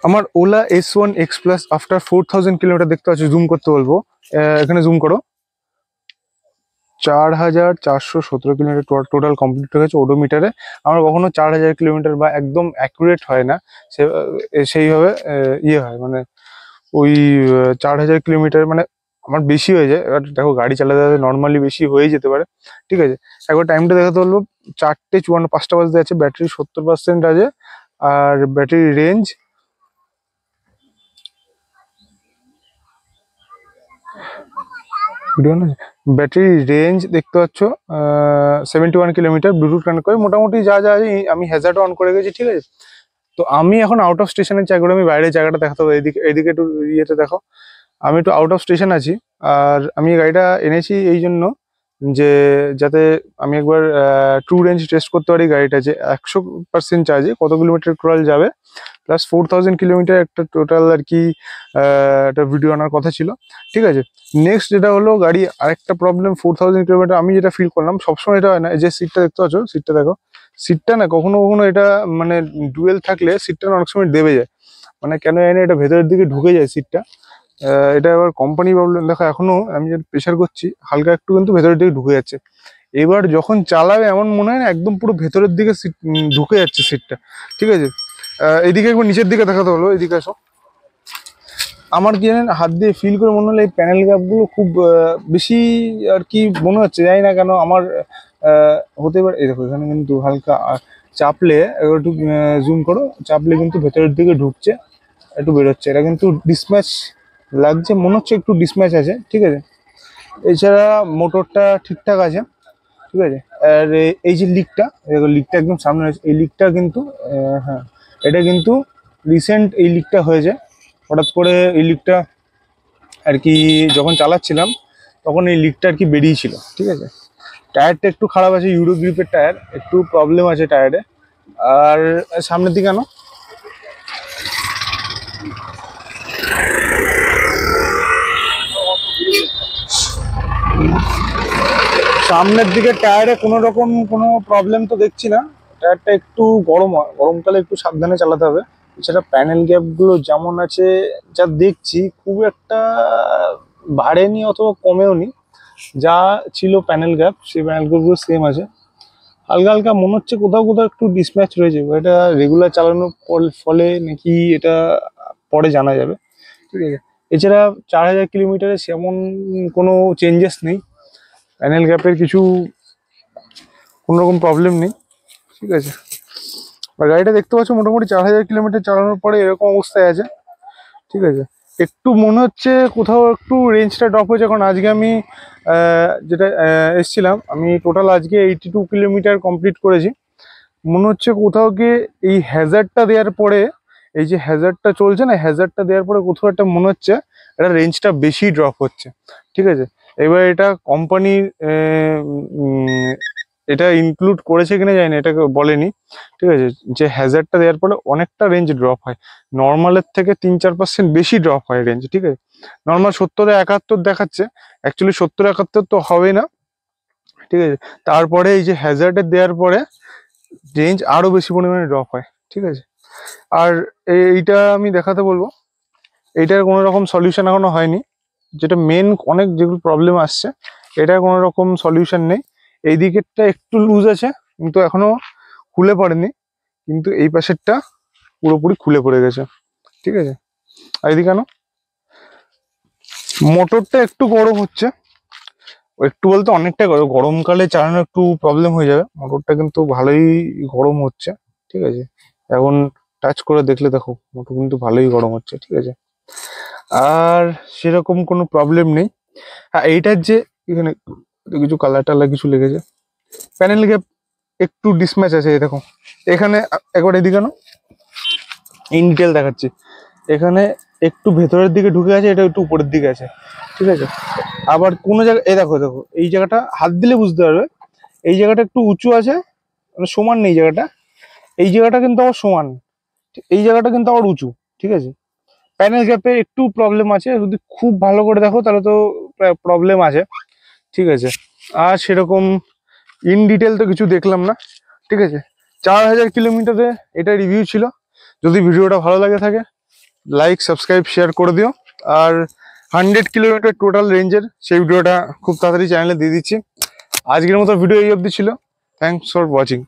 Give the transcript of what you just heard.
আমার OLA S1 X plus after 4000 kilometre দেখতে পাচ্ছি, জুম করতে বলবো। এখানে জুম করো। 4417 কিলোমিটার টোটাল কমপ্লিট হয়ে গেছে ওডোমিটারে। আমার কখনো 4000 কিলোমিটার বা একদম অ্যাকুরেট হয় না, সেইভাবে ইয়ে হয় মানে ওই 4000 কিলোমিটার মানে আমার বেশি হয়ে যায়। এবার দেখো গাড়ি চালাতে চালাতে নর্মালি বেশি হয়ে যেতে পারে, ঠিক আছে। একবার টাইমটা দেখাতে বলবো, 4:54, 5টা বাজতে আছে, ব্যাটারি 70% আছে। আর ব্যাটারি রেঞ্জ ব্যাটারি রেঞ্জ দেখতে পাচ্ছ 71 কিলোমিটার। ব্লুটুথ কানেক্ট করে মোটামুটি যা যা আছে, আমি হ্যাজার্ড অন করে গেছি, ঠিক আছে। তো আমি এখন আউট অফ স্টেশনের জায়গাটা, আমি বাইরের জায়গাটা দেখাতে হবে। এদিকে একটু ইয়েতে দেখো, আমি একটু আউট অফ স্টেশন আছি। আর আমি এই গাড়িটা এনেছি এই জন্য যে যাতে আমি একবার ট্রু রেঞ্জ টেস্ট করতে পারি গাড়িটা, যে 100% চার্জে কত কিলোমিটার ক্রল যাবে, প্লাস 4000 কিলোমিটার একটা টোটাল আর কি একটা ভিডিও আনার কথা ছিল, ঠিক আছে। নেক্সট যেটা হলো গাড়ি আরেকটা প্রবলেম, 4000 কিলোমিটার আমি যেটা ফিল করলাম, সবসময় এটা হয় না। এই যে সিটটা দেখতে পাচ্ছ, সিটটা দেখো, সিটটা না কখনো কখনো এটা মানে ডুয়েল থাকলে সিটটা অনেক সময় দেবে যায়, মানে কেন জানি না এটা ভেতরের দিকে ঢুকে যায় সিটটা। এটা এবার কোম্পানি প্রবলেম। দেখো এখনো আমি যদি প্রেশার করছি হালকা একটু কিন্তু ভেতরের দিকে ঢুকে যাচ্ছে। এবার যখন চালাবে এমন মনে হয় না একদম পুরো ভেতরের দিকে সিট ঢুকে যাচ্ছে সিটটা, ঠিক আছে। এদিকে একবার নিচের দিকে দেখাতে হলো, এদিকে আসো। আমার কি জানেন, হাত দিয়ে ফিল করে মনে হলো এই প্যানেল গ্যাপগুলো খুব বেশি আর কি মনে হচ্ছে, জানি না কেন আমার হতে পারে। এই দেখো এখানে কিন্তু হালকা চাপলে, এবার একটু জুম করো, চাপলে কিন্তু ভেতরের দিকে ঢুকছে, একটু বেরোচ্ছে। এটা কিন্তু ডিসম্যাচ লাগছে, মনে হচ্ছে একটু ডিসম্যাচ আছে, ঠিক আছে। এছাড়া মোটরটা ঠিকঠাক আছে, ঠিক আছে। আর এই যে লিকটা, লিকটা একদম সামনে আছে, এই লিকটা কিন্তু হ্যাঁ, এটা কিন্তু রিসেন্ট এই লিকটা হয়েছে। হঠাৎ করে এই লিকটা আর কি যখন চালাচ্ছিলাম তখন এই লিকটা আর কি বেরিয়েছিল, ঠিক আছে। টায়ারটা একটু খারাপ আছে, ইউরো গ্রিপের টায়ার, একটু প্রবলেম আছে টায়ারে। আর সামনের দিকে আনো। সামনের দিকে টায়ারে কোনো রকম কোনো প্রবলেম তো দেখছি না। টায়ারটা একটু গরম হয়, গরমকালে একটু সাবধানে চালাতে হবে। এছাড়া প্যানেল গ্যাপগুলো যেমন আছে যা দেখছি, খুব একটা বাড়েনি অথবা কমেও নি, যা ছিল প্যানেল গ্যাপ সেই প্যানেল গ্যাপগুলো সেম আছে। হালকা হালকা মনে হচ্ছে কোথাও কোথাও একটু ডিসম্যাচ রয়েছে, এটা রেগুলার চালানোর ফলে নাকি এটা পরে জানা যাবে, ঠিক আছে। এছাড়া 4000 কিলোমিটারে সেমন কোনো চেঞ্জেস নেই, প্যানেল গ্যাপের কিছু কোনো রকম প্রবলেম নেই, ঠিক আছে। আর গাড়িটা দেখতে পাচ্ছ মোটামুটি 4000 কিলোমিটার চালানোর পরে এরকম অবস্থায় আছে, ঠিক আছে। একটু মনে হচ্ছে কোথাও একটু রেঞ্জটা ড্রপ হয়েছে, কারণ আজকে আমি যেটা এসছিলাম, আমি টোটাল আজকে 82 কিলোমিটার কমপ্লিট করেছি। মনে হচ্ছে কোথাও গিয়ে এই হ্যাজার্ডটা দেওয়ার পরে, এই যে হ্যাজার্ডটা চলছে না, হ্যাজার্ডটা দেওয়ার পরে কোথাও একটা মনে হচ্ছে এটা রেঞ্জটা বেশি ড্রপ হচ্ছে, ঠিক আছে। এবার এটা কোম্পানির এটা ইনক্লুড করেছে কিনা জানি না, এটাকে বলেনি, ঠিক আছে, যে হ্যাজার্ডটা দেওয়ার পরে অনেকটা রেঞ্জ ড্রপ হয়, নর্মালের থেকে 3-4% বেশি ড্রপ হয় রেঞ্জ, ঠিক আছে। নর্মাল 70-71 দেখাচ্ছে, অ্যাকচুয়ালি 70-71 তো হবে না, ঠিক আছে। তারপরে এই যে হ্যাজার্ডের দেওয়ার পরে রেঞ্জ আরো বেশি পরিমাণে ড্রপ হয়, ঠিক আছে। আর এইটা আমি দেখাতে বলবো, এইটার কোনো রকম সলিউশন এখনো হয়নি, যেটা মেন অনেক যেগুলো প্রবলেম আসছে, এটার কোনো রকম সলিউশন নেই। এই দিকেরটা একটু লুজ আছে কিন্তু এখনো খুলে পড়েনি, কিন্তু এই পাশেরটা পুরোপুরি খুলে পড়ে গেছে, ঠিক আছে। আর এদিকে কেন মোটরটা একটু গরম হচ্ছে, একটু বলতে অনেকটা গরম, গরমকালে চালানো একটু প্রবলেম হয়ে যাবে। মোটরটা কিন্তু ভালোই গরম হচ্ছে, ঠিক আছে। এখন টাচ করে দেখলে দেখো মোটর কিন্তু ভালোই গরম হচ্ছে, ঠিক আছে। আর সেরকম কোনো প্রবলেম নেই। হ্যাঁ, এইটার যে এখানে কিছু কালার টালার কিছু লেগেছে, প্যানেল গ্যাপ একটু ডিসম্যাচ আছে, এই দেখো এখানে। একবার এদিকে না, ইন ডিটেল দেখাচ্ছি। এখানে একটু ভেতরের দিকে ঢুকে আছে, এটা একটু উপরের দিকে আছে, ঠিক আছে। আবার কোনো জায়গায় এই দেখো দেখো এই জায়গাটা হাত দিলে বুঝতে পারবে, এই জায়গাটা একটু উঁচু আছে, মানে সমান নেই জায়গাটা, এই জায়গাটা কিন্তু আবার সমান, এই জায়গাটা কিন্তু আবার উঁচু, ঠিক আছে। প্যানেল গ্যাপে একটু প্রবলেম আছে, যদি খুব ভালো করে দেখো তাহলে তো প্রবলেম আছে, ঠিক আছে। আর সেরকম ইন ডিটেল তো কিছু দেখলাম না, ঠিক আছে। 4000 কিলোমিটারে এটা রিভিউ ছিল। যদি ভিডিওটা ভালো লাগে থাকে লাইক সাবস্ক্রাইব শেয়ার করে দিও। আর 100 কিলোমিটার টোটাল রেঞ্জের সেই ভিডিওটা খুব তাড়াতাড়ি চ্যানেলে দিয়ে দিচ্ছি। আজকের মতো ভিডিও এই অবধি ছিল। Thanks for watching.